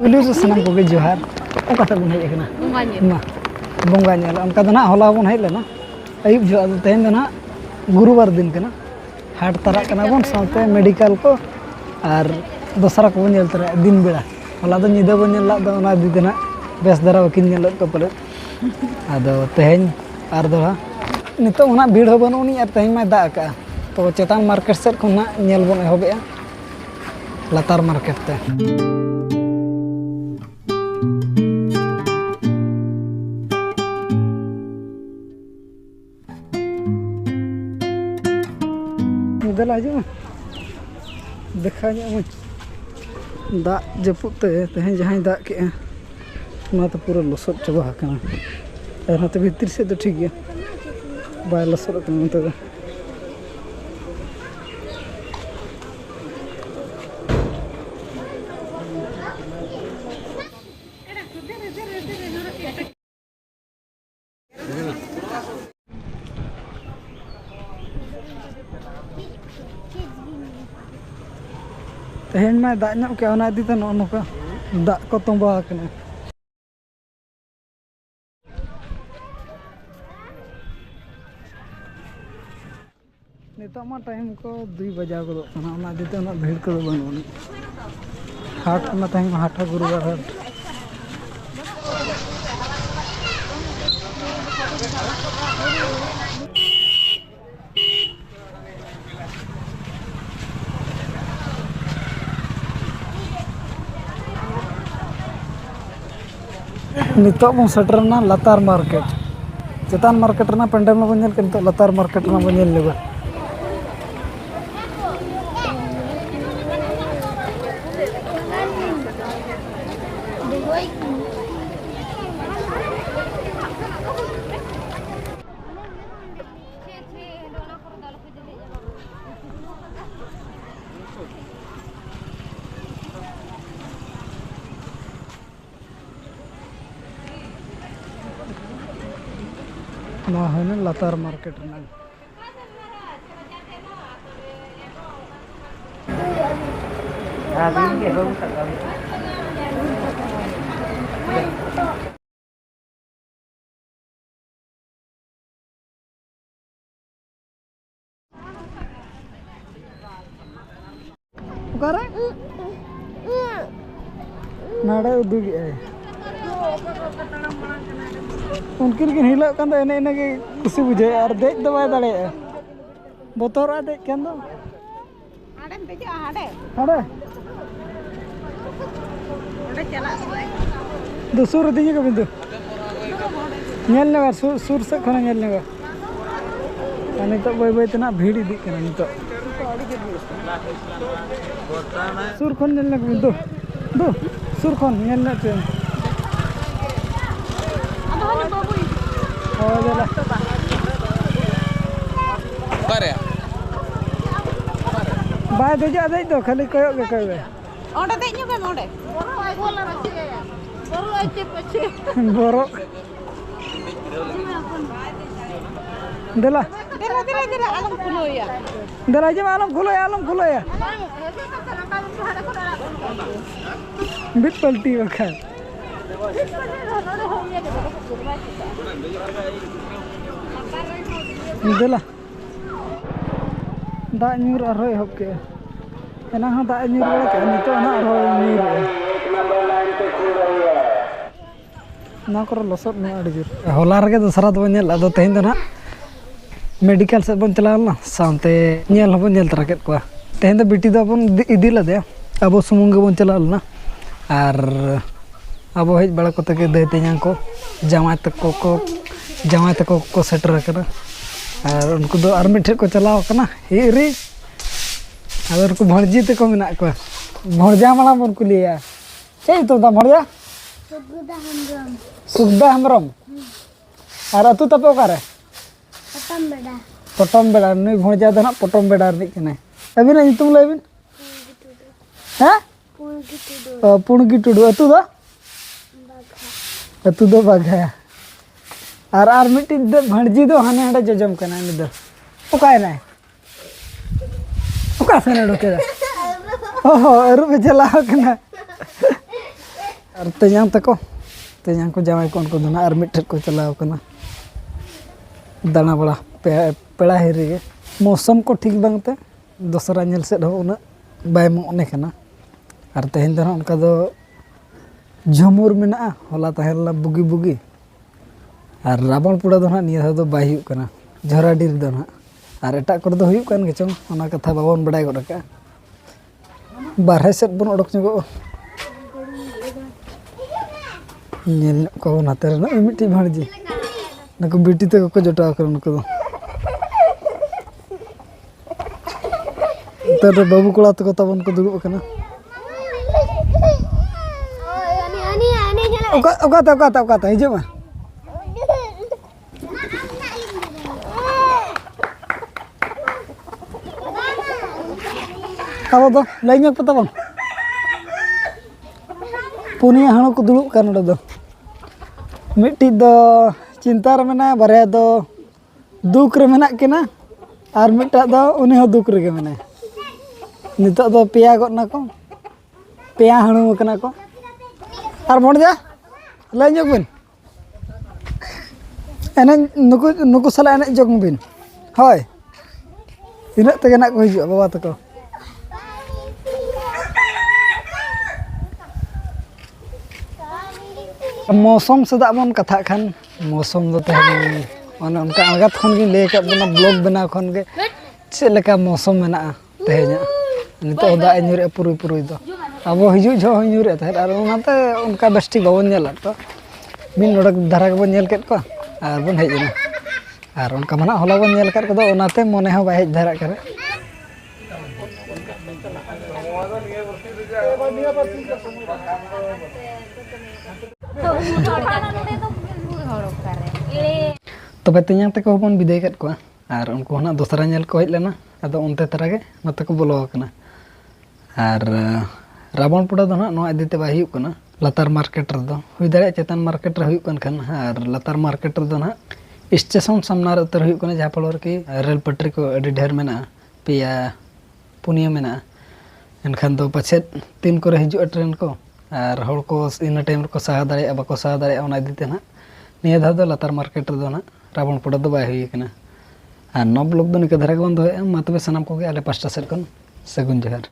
Police सनम को जोहार ओकाते बन हेज कना बोंगा नेल उनका दना होला बन हेज लेना अयुब जो तेन दना गुरुवार दिन कना हाट तरा कना बन साथे मेडिकल को और दोसरा को नेल तरा दिन बेड़ा होला दो निदा बन नेल दो ओना दी दना बेस दरा वकिन नेल को पले आदो तेन आर दोला नितो ओना भीड़ हो बनुनी और तेन मा दा का तो चेतान मार्केट सेट खुना नेल बन एहोबेआ लातार मार्केट ते दल हजू देखा दा जपुते तेहे जहाँ दा के तो पूरा लसद चाबा तो भीतर से तो ठीक है बाय लसद तेहन में दाग नाम के ओना दी नो नोका दाग को तंबा कना नितो मा टाइम को 2 बजा को कना ओना दी तो भीड़ को बनोनी हाट ना टाइम हाट गुरुवार हाट नितो बन सेटरना लातार मार्केट चेतान मार्केट ना पेंडल ना बन के नितो लातार मार्केट ना बन लेबा लातार मार्केट ना नाड़े उदुगी उनकिन किन हिला कान एने एने के खुशी बुझे और देख दो बाय दाड़े बोतोर आ देख कान दो हाडे पे जा हाडे हाडे ओडे चला दो सुर दिए के बिंदु नेल ने सुर से खन नेल ने अने तो बाय बाय तना भीड़ दी कना नि तो सुर खन नेल ने बिंदु दो सुर खन नेल ने ते बाय दे जा दे दो खाली कयो के कहबे ओडे दे न्यू के ओडे बोरो आई बोला रछि गया बोरो आई के पछे बोरो देला देला देला देला आलम खुलोया देला जे आलम खुलोया बिट पलटी वखा देला दा न्यूर आरो एहब के एना दा न्यूर बड़ा के नितो ना आरो न्यूर ना कर लसद ना अड़ी जोर होला रगे दसरा दो नेल अदो तेन दो ना मेडिकल से बन चला ना सामते नेल हबन नेल तरा केत को तेन दो बिटी दो बन इदी लदे अबो सुमुंग बन चला ना आर अब हेज बड़ा को तक दे तेजा को जामाय तक को सेटर करना और उनको दो आर मिठे को चलाव करना हिरी और उनको भणजी तक को मेना को भणजा माला बन को लिया चई तो दा भणजा सुगदा हमरम और अतु तपो करे पटम बेड़ा नई भणजा दना पटम बेड़ा रनी कने अबिना नितुम लेबिन हैं पुणगी टुडू अतु दा अतु दो बाघा और मिट्टी दो भणजी दो हाने हाडे जजम कना नि दो ओकाय ना ओका से नडो के ओहो अरु पे चला कना और तेजांग तको तेजांग को जावाई को उनको दोना और मिट्ठे को चलाओ कना दाना बड़ा पेड़ा हिरी के मौसम को ठीक बांगते दोसरा नेल से हो उना बाय मोने कना और तेहन दो उनका दो झुमुर मेना होला तहला बुगी बुगी और रावणपुरा दो ना निया दो बाय हुई कना झराडीर दो ना और एटा कर दो हुई कान के चों ओना कथा बाबन बड़ाय गड का बारहे सेट बन ओडक ᱧᱚᱜᱚ नेल को नाते ना मिट्टी भाणजी नको बिटी ते को जटाव कर उनको तो बाबू कोड़ा तक तबन को दुड़ुब कना ओका हिजो मा अब दो लाइन पता बन पुनिया हणो को दुड़ुब कान दो मिट्टी दो चिंता रे मेना बारे दो दुख रे मेना केना और मिट्टा दो उनी हो दुख रे मेना नितो दो पेया गना को पेया हणु कना को और मोड़ जा लाइन बिन एने नुकु नुकु सला एने जग बिन होय इना तगे ना को हिजु बाबा तको मौसम से बन कथा खान मौसम दो तहन माने उनका आगत खन गे ले का बना ब्लॉग बना खन गे चे लेका मौसम मेना तहे냐 नितो दा न्यूरे पुरुई पुरुई दो अब हिजु झो न्यूरे तहर और उनाते उनका बेस्टी बाबन नेला तो मिन नोडक धारा बन नेल केत को और बन हेजना और उनका मना होला बन नेल केत को उनाते मने हो बाय हेज धारा करे तबे तेजांग तक बन विदाय केत को और उनको ना दोसरा नेल को हेज लेना अदो उनते तरह के नते को बोलो कना और रावणपुरा दो ना नो इदीते बाय हुयुक कना लतार मार्केट रे दो हुई दाड़े चेतन मार्केट रे हुयुक कन खान और लतार मार्केट रे दो ना स्टेशन सामना रे उतर हुयुक कना जहां फलोर की रेल पटरी को अडी ढेर मेना पेया पुनिया मेना एनखान दो पछे तीन को हिजु ट्रेन को और हड़ को इन टाइम को सहा दाड़े बाको सहा दाड़े ओना इदीते ना निया धा दो लतार मार्केट रे दो ना रावणपुरा दो बाय हुई कना और नो ब्लॉग दो निका धारा बन दो मा तबे सनाम को आले पास्टा सेट कन सगुन जोहार।